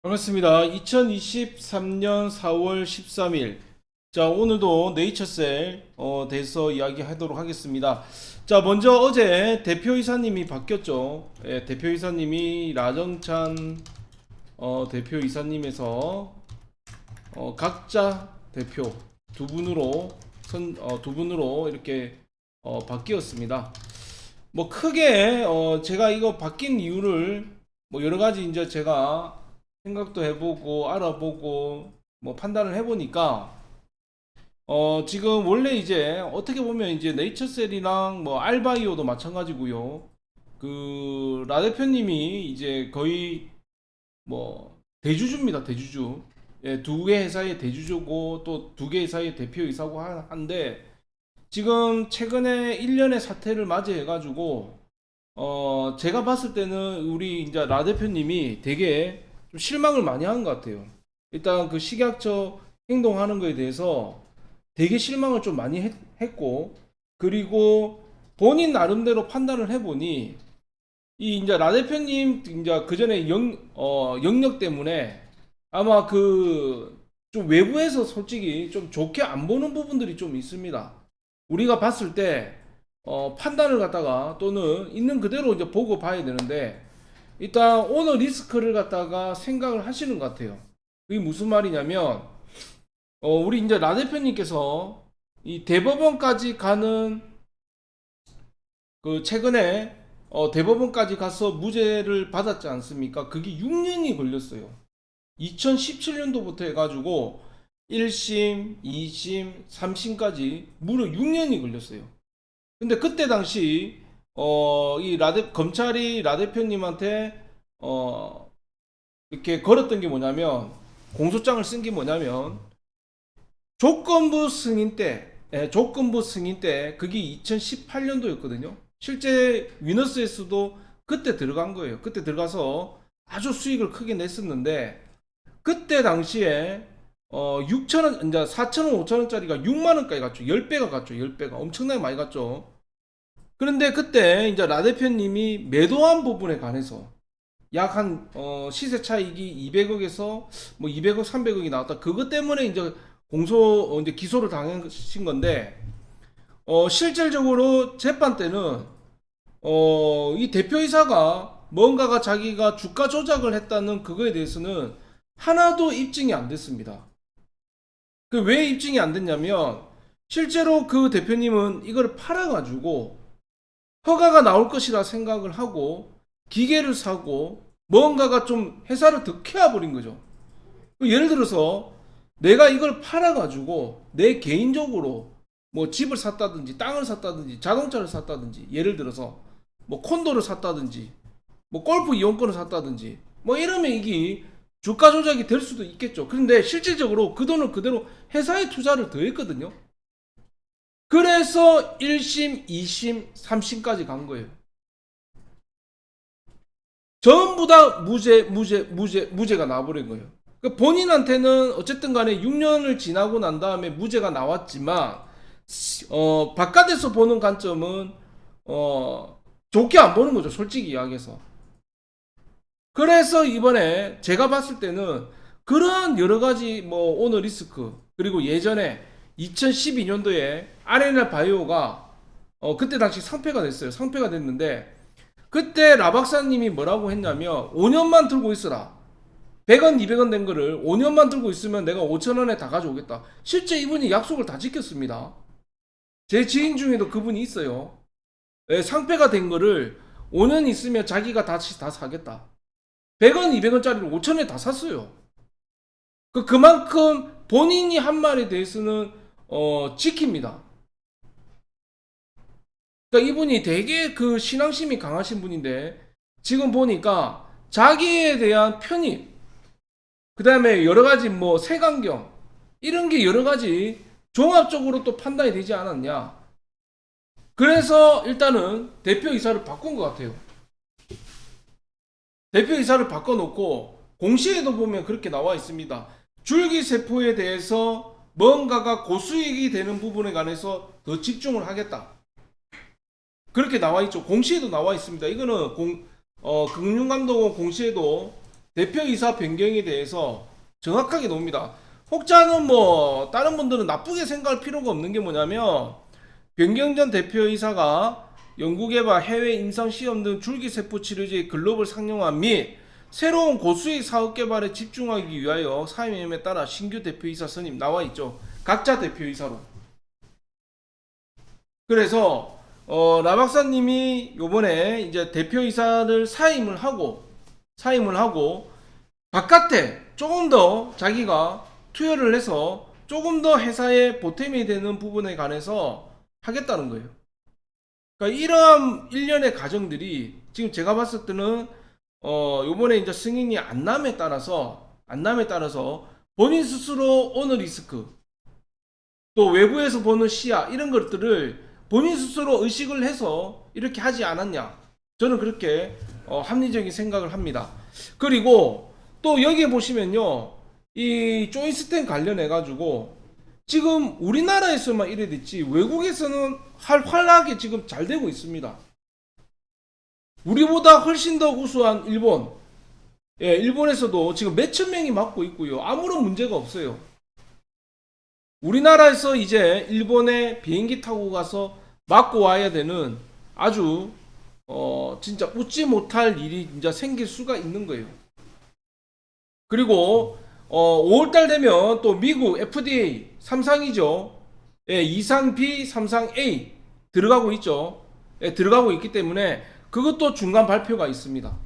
반갑습니다. 2023년 4월 13일. 자, 오늘도 네이처셀 대해서 이야기하도록 하겠습니다. 자, 먼저 어제 대표이사님이 바뀌었죠. 예, 대표이사님이 라정찬 대표이사님에서 각자 대표 두 분으로 이렇게 바뀌었습니다. 뭐 크게 제가 이거 바뀐 이유를 뭐 여러 가지 이제 제가 생각도 해보고 알아보고 뭐 판단을 해보니까 지금 원래 이제 어떻게 보면 이제 네이처셀이랑 뭐 알바이오도 마찬가지고요. 그 라 대표님이 이제 거의 뭐 대주주입니다. 대주주. 예, 두 개 회사의 대주주고 또 두 개 회사의 대표이사고 한데 지금 최근에 1년의 사태를 맞이해 가지고 제가 봤을 때는 우리 이제 라 대표님이 되게 좀 실망을 많이 한 것 같아요. 일단 그 식약처 행동하는 거에 대해서 되게 실망을 좀 많이 했고, 그리고 본인 나름대로 판단을 해보니 이 이제 라 대표님 이제 그 전에 영역 때문에 아마 그 좀 외부에서 솔직히 좀 좋게 안 보는 부분들이 좀 있습니다. 우리가 봤을 때 판단을 갖다가 또는 있는 그대로 이제 보고 봐야 되는데 일단 오너 리스크를 갖다가 생각을 하시는 것 같아요. 그게 무슨 말이냐면 우리 이제 라 대표님께서 이 대법원까지 가는 그 최근에 대법원까지 가서 무죄를 받았지 않습니까? 그게 6년이 걸렸어요. 2017년도부터 해가지고 1심, 2심, 3심까지 무려 6년이 걸렸어요. 근데 그때 당시 이 검찰이 라 대표님한테 이렇게 걸었던 게 뭐냐면 공소장을 쓴 게 뭐냐면 조건부 승인 때 그게 2018년도였거든요. 실제 위너스에서도 그때 들어간 거예요. 그때 들어가서 아주 수익을 크게 냈었는데 그때 당시에 6천원, 이제 4천원, 5천원짜리가 6만원까지 갔죠. 10배가 갔죠. 10배가. 엄청나게 많이 갔죠. 그런데 그때 이제 라 대표님이 매도한 부분에 관해서 약 한 시세 차익이 200억에서 뭐 200억, 300억이 나왔다. 그것 때문에 이제 이제 기소를 당하신 건데 실질적으로 재판 때는 이 대표이사가 뭔가가 자기가 주가 조작을 했다는 그거에 대해서는 하나도 입증이 안 됐습니다. 그 왜 입증이 안 됐냐면 실제로 그 대표님은 이걸 팔아가지고 허가가 나올 것이라 생각을 하고 기계를 사고 뭔가가 좀 회사를 더 키워버린 거죠. 예를 들어서 내가 이걸 팔아가지고 내 개인적으로 뭐 집을 샀다든지 땅을 샀다든지 자동차를 샀다든지 예를 들어서 뭐 콘도를 샀다든지 뭐 골프 이용권을 샀다든지 뭐 이러면 이게 주가 조작이 될 수도 있겠죠. 그런데 실질적으로 그 돈을 그대로 회사에 투자를 더 했거든요. 그래서 1심, 2심, 3심까지 간 거예요. 전부 다 무죄가 나와버린 거예요. 그 본인한테는 어쨌든 간에 6년을 지나고 난 다음에 무죄가 나왔지만, 바깥에서 보는 관점은, 좋게 안 보는 거죠. 솔직히 이야기해서. 그래서 이번에 제가 봤을 때는 그러한 여러 가지 뭐 오너 리스크, 그리고 예전에 2012년도에 RNL 바이오가 그때 당시 상폐가 됐어요. 상폐가 됐는데 그때 라 박사님이 뭐라고 했냐면 5년만 들고 있어라. 100원, 200원 된 거를 5년만 들고 있으면 내가 5천원에 다 가져오겠다. 실제 이분이 약속을 다 지켰습니다. 제 지인 중에도 그분이 있어요. 예, 상폐가 된 거를 5년 있으면 자기가 다시 다 사겠다. 100원, 200원짜리를 5천원에 다 샀어요. 그만큼 본인이 한 말에 대해서는 지킵니다. 그러니까 이분이 되게 그 신앙심이 강하신 분인데 지금 보니까 자기에 대한 편입, 그 다음에 여러 가지 뭐 색안경 이런 게 여러 가지 종합적으로 또 판단이 되지 않았냐. 그래서 일단은 대표이사를 바꾼 것 같아요. 대표이사를 바꿔놓고 공시에도 보면 그렇게 나와 있습니다. 줄기세포에 대해서 뭔가가 고수익이 되는 부분에 관해서 더 집중을 하겠다. 그렇게 나와 있죠. 공시에도 나와 있습니다. 이거는 금융감독원 공시에도 대표이사 변경에 대해서 정확하게 놓습니다. 혹자는 뭐 다른 분들은 나쁘게 생각할 필요가 없는 게 뭐냐면, 변경전 대표이사가 연구개발, 해외 임상시험 등 줄기세포 치료제의 글로벌 상용화 및 새로운 고수익 사업 개발에 집중하기 위하여 사임에 따라 신규 대표이사 선임 나와 있죠. 각자 대표이사로. 그래서 라 박사님이 요번에 이제 대표이사를 사임을 하고 바깥에 조금 더 자기가 투여를 해서 조금 더 회사에 보탬이 되는 부분에 관해서 하겠다는 거예요. 그러니까 이러한 일련의 과정들이 지금 제가 봤을 때는 요번에 이제 승인이 안 남에 따라서 본인 스스로 오너 리스크, 또 외부에서 보는 시야, 이런 것들을 본인 스스로 의식을 해서 이렇게 하지 않았냐, 저는 그렇게 합리적인 생각을 합니다. 그리고 또 여기에 보시면요, 이 조인스템 관련해 가지고 지금 우리나라에서만 이래 됐지 외국에서는 활발하게 지금 잘 되고 있습니다. 우리보다 훨씬 더 우수한 일본, 일본에서도 지금 몇천 명이 맞고 있고요, 아무런 문제가 없어요. 우리나라에서 이제 일본에 비행기 타고 가서 맞고 와야 되는 아주 진짜 웃지 못할 일이 진짜 생길 수가 있는 거예요. 그리고 5월달 되면 또 미국 FDA, 삼상이죠. 이상 B, 삼상 A 들어가고 있죠. 들어가고 있기 때문에 그것도 중간 발표가 있습니다.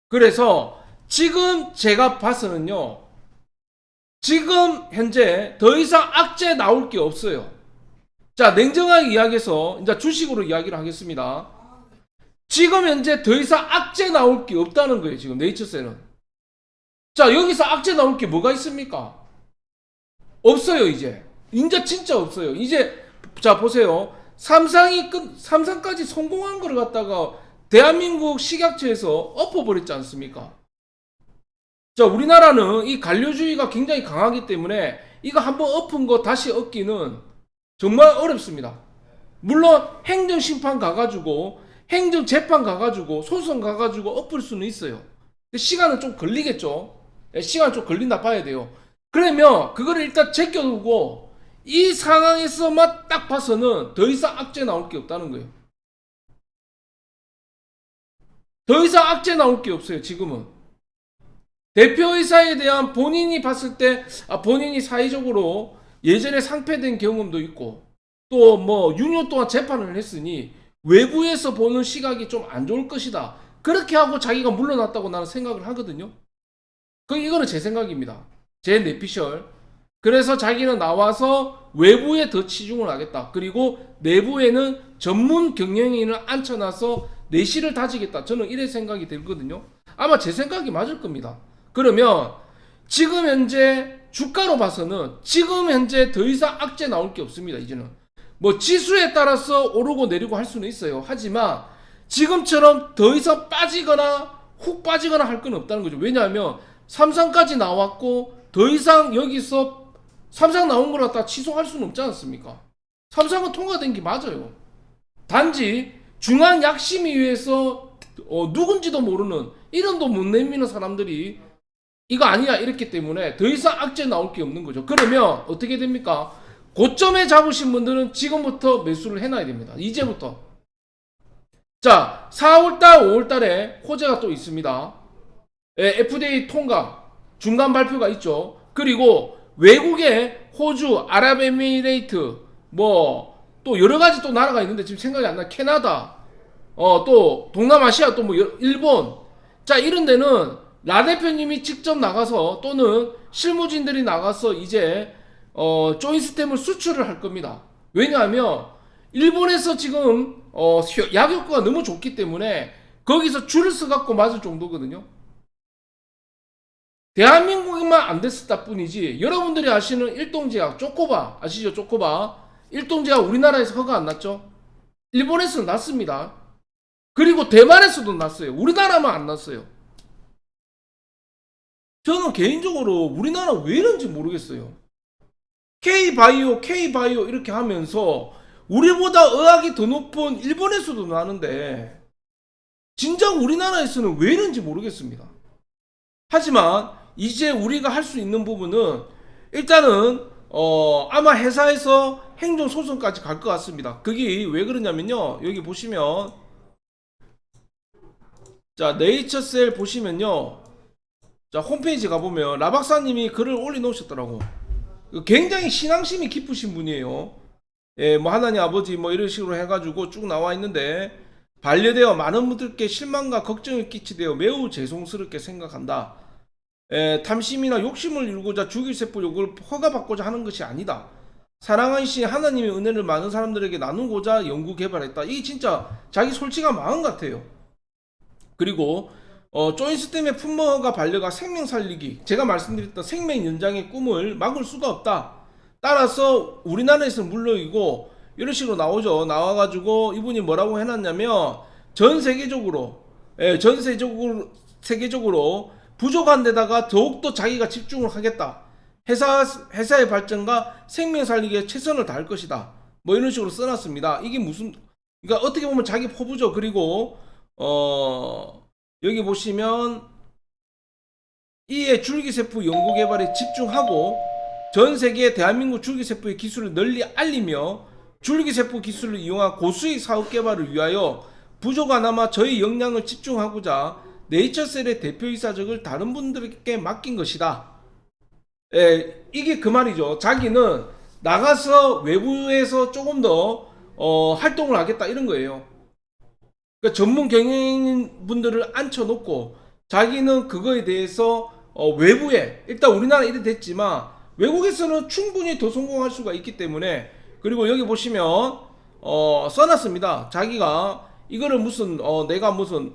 그래서 지금 제가 봐서는요, 지금 현재 더 이상 악재 나올 게 없어요. 자, 냉정하게 이야기해서 이제 주식으로 이야기를 하겠습니다. 지금 현재 더 이상 악재 나올 게 없다는 거예요. 지금 네이처셀은. 자, 여기서 악재 나올 게 뭐가 있습니까? 없어요. 이제 진짜 없어요. 이제 자, 보세요. 삼상까지 성공한 걸 갖다가 대한민국 식약처에서 엎어버렸지 않습니까? 자, 우리나라는 이 관료주의가 굉장히 강하기 때문에 이거 한번 엎은 거 다시 얻기는 정말 어렵습니다. 물론 행정심판 가가지고, 행정재판 가가지고, 소송 가가지고 엎을 수는 있어요. 시간은 좀 걸리겠죠. 시간 좀 걸린다 봐야 돼요. 그러면 그거를 일단 제껴두고 이 상황에서만 딱 봐서는 더 이상 악재 나올 게 없다는 거예요. 더 이상 악재 나올 게 없어요. 지금은 대표이사에 대한 본인이 봤을 때 본인이 사회적으로 예전에 상폐된 경험도 있고, 또 뭐 6년 동안 재판을 했으니 외부에서 보는 시각이 좀 안 좋을 것이다, 그렇게 하고 자기가 물러났다고 나는 생각을 하거든요. 이거는 제 생각입니다. 제 내피셜. 그래서 자기는 나와서 외부에 더 치중을 하겠다. 그리고 내부에는 전문 경영인을 앉혀놔서 내실을 다지겠다. 저는 이래 생각이 들거든요. 아마 제 생각이 맞을 겁니다. 그러면 지금 현재 주가로 봐서는 지금 현재 더 이상 악재 나올 게 없습니다. 이제는 뭐 지수에 따라서 오르고 내리고 할 수는 있어요. 하지만 지금처럼 더 이상 빠지거나 훅 빠지거나 할 건 없다는 거죠. 왜냐하면 삼상까지 나왔고 더 이상 여기서 삼상 나온 걸 갖다 취소할 수는 없지 않습니까? 삼상은 통과된 게 맞아요. 단지 중앙약심위에서 누군지도 모르는, 이름도 못 내미는 사람들이 이거 아니야 이랬기 때문에 더 이상 악재 나올 게 없는 거죠. 그러면 어떻게 됩니까? 고점에 잡으신 분들은 지금부터 매수를 해놔야 됩니다. 이제부터. 자, 4월달 5월달에 호재가 또 있습니다. FDA 통과 중간 발표가 있죠. 그리고 외국에 호주, 아랍에미레이트, 뭐 또 여러가지 또 나라가 있는데 지금 생각이 안 나. 캐나다, 또 동남아시아, 또 뭐 일본. 자, 이런 데는 라 대표님이 직접 나가서 또는 실무진들이 나가서 이제 조인스템을 수출을 할 겁니다. 왜냐하면 일본에서 지금 약 효과가 너무 좋기 때문에 거기서 줄을 서갖고 맞을 정도거든요. 대한민국만 안 됐을 뿐이지 여러분들이 아시는 일동제약 쪼코바 아시죠? 쪼코바 일동제약 우리나라에서 허가 안 났죠? 일본에서는 났습니다. 그리고 대만에서도 났어요. 우리나라만 안 났어요. 저는 개인적으로 우리나라 왜 이런지 모르겠어요. K바이오 이렇게 하면서 우리보다 의학이 더 높은 일본에서도 나는데 진작 우리나라에서는 왜 이런지 모르겠습니다. 하지만 이제 우리가 할 수 있는 부분은 일단은 아마 회사에서 행정소송까지 갈 것 같습니다. 그게 왜 그러냐면요, 여기 보시면 자 네이처셀 보시면요, 자 홈페이지 가보면 라박사님이 글을 올려놓으셨더라고. 굉장히 신앙심이 깊으신 분이에요. 예, 뭐 하나님 아버지 뭐 이런 식으로 해가지고 쭉 나와 있는데, 반려되어 많은 분들께 실망과 걱정을 끼치되어 매우 죄송스럽게 생각한다. 예, 탐심이나 욕심을 이루고자 죽일 세포 욕을 허가받고자 하는 것이 아니다. 사랑하신 하나님의 은혜를 많은 사람들에게 나누고자 연구 개발했다. 이게 진짜 자기 솔직한 마음 같아요. 그리고 조인스템의 품모가 반려가 생명 살리기, 제가 말씀드렸던 생명 연장의 꿈을 막을 수가 없다. 따라서 우리나라에서 물론이고 이런 식으로 나오죠. 나와가지고 이분이 뭐라고 해놨냐면 전 세계적으로, 세계적으로 부족한 데다가 더욱더 자기가 집중을 하겠다. 회사의 발전과 생명 살리기에 최선을 다할 것이다. 뭐 이런 식으로 써놨습니다. 이게 무슨, 그러니까 어떻게 보면 자기 포부죠. 그리고 여기 보시면 이에 줄기세포 연구개발에 집중하고 전 세계 대한민국 줄기세포의 기술을 널리 알리며 줄기세포 기술을 이용한 고수익 사업 개발을 위하여 부족하나마 저희 역량을 집중하고자 네이처셀의 대표이사직을 다른 분들에게 맡긴 것이다. 예, 이게 그 말이죠. 자기는 나가서 외부에서 조금 더 활동을 하겠다 이런 거예요. 그러니까 전문 경영인 분들을 앉혀놓고 자기는 그거에 대해서 외부에, 일단 우리나라 이래 됐지만 외국에서는 충분히 더 성공할 수가 있기 때문에. 그리고 여기 보시면 써놨습니다. 자기가 이거를 무슨 내가 무슨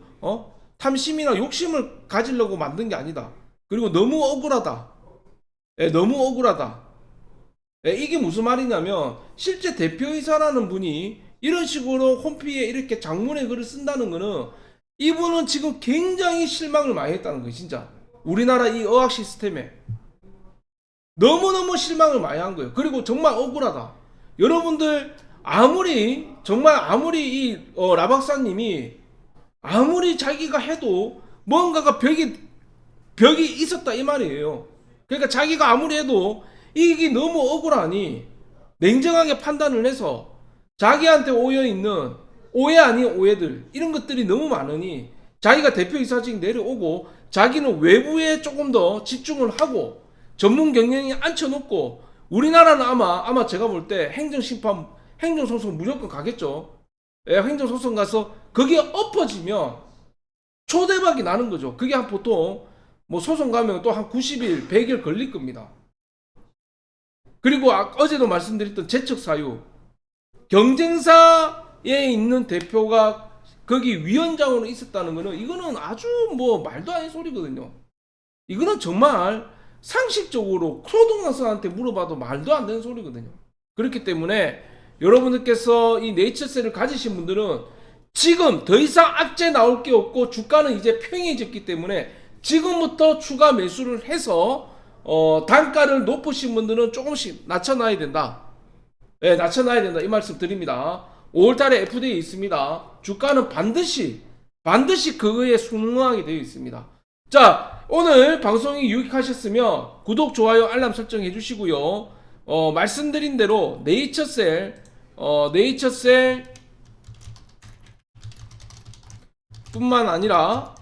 탐심이나 욕심을 가지려고 만든 게 아니다. 그리고 너무 억울하다. 예, 너무 억울하다. 예, 이게 무슨 말이냐면 실제 대표이사라는 분이 이런 식으로 홈피에 이렇게 장문의 글을 쓴다는 거는 이분은 지금 굉장히 실망을 많이 했다는 거예요. 진짜 우리나라 이 어학 시스템에 너무너무 실망을 많이 한 거예요. 그리고 정말 억울하다. 여러분들 아무리 이 라박사님이 아무리 자기가 해도 뭔가가 벽이 있었다 이 말이에요. 그러니까 자기가 아무리 해도 이게 너무 억울하니 냉정하게 판단을 해서 자기한테 오해있는 오해 아닌 오해들 이런 것들이 너무 많으니 자기가 대표이사직 내려오고 자기는 외부에 조금 더 집중을 하고 전문 경영에 앉혀놓고, 우리나라는 아마 제가 볼 때 행정심판, 행정소송 무조건 가겠죠. 예, 행정소송 가서 그게 엎어지면 초대박이 나는 거죠. 그게 한 보통 뭐 소송 가면 또 한 90일, 100일 걸릴 겁니다. 그리고 어제도 말씀드렸던 재척사유, 경쟁사에 있는 대표가 거기 위원장으로 있었다는 거는 이거는 아주 뭐 말도 안 되는 소리거든요. 이거는 정말 상식적으로 초등학생한테 물어봐도 말도 안 되는 소리거든요. 그렇기 때문에 여러분들께서 이 네이처셀을 가지신 분들은 지금 더 이상 악재 나올 게 없고 주가는 이제 평이해졌기 때문에 지금부터 추가 매수를 해서 단가를 높으신 분들은 조금씩 낮춰놔야 된다. 네, 낮춰놔야 된다 이 말씀 드립니다. 5월달에 FDA 있습니다. 주가는 반드시 그거에 순응하게 되어 있습니다. 자, 오늘 방송이 유익하셨으면 구독, 좋아요, 알람 설정 해주시고요. 말씀드린 대로 네이처셀 뿐만 아니라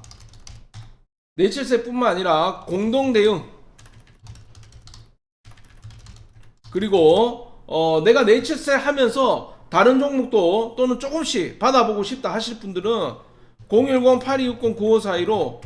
공동 대응, 그리고 내가 네이처셀 하면서 다른 종목도 또는 조금씩 받아보고 싶다 하실 분들은 010-8260-9542로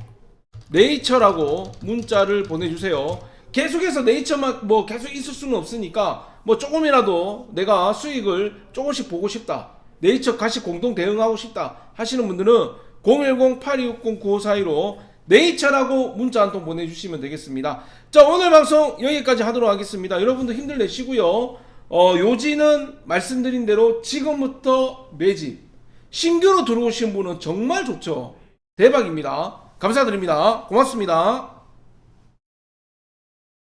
네이처라고 문자를 보내주세요. 계속해서 네이처만 뭐 계속 있을 수는 없으니까 뭐 조금이라도 내가 수익을 조금씩 보고 싶다, 네이처 같이 공동 대응하고 싶다 하시는 분들은 010-8260-9542로 네이처라고 문자 한 통 보내주시면 되겠습니다. 자, 오늘 방송 여기까지 하도록 하겠습니다. 여러분들 힘들 내시고요. 요지는 말씀드린 대로 지금부터 매집, 신규로 들어오신 분은 정말 좋죠. 대박입니다. 감사드립니다. 고맙습니다.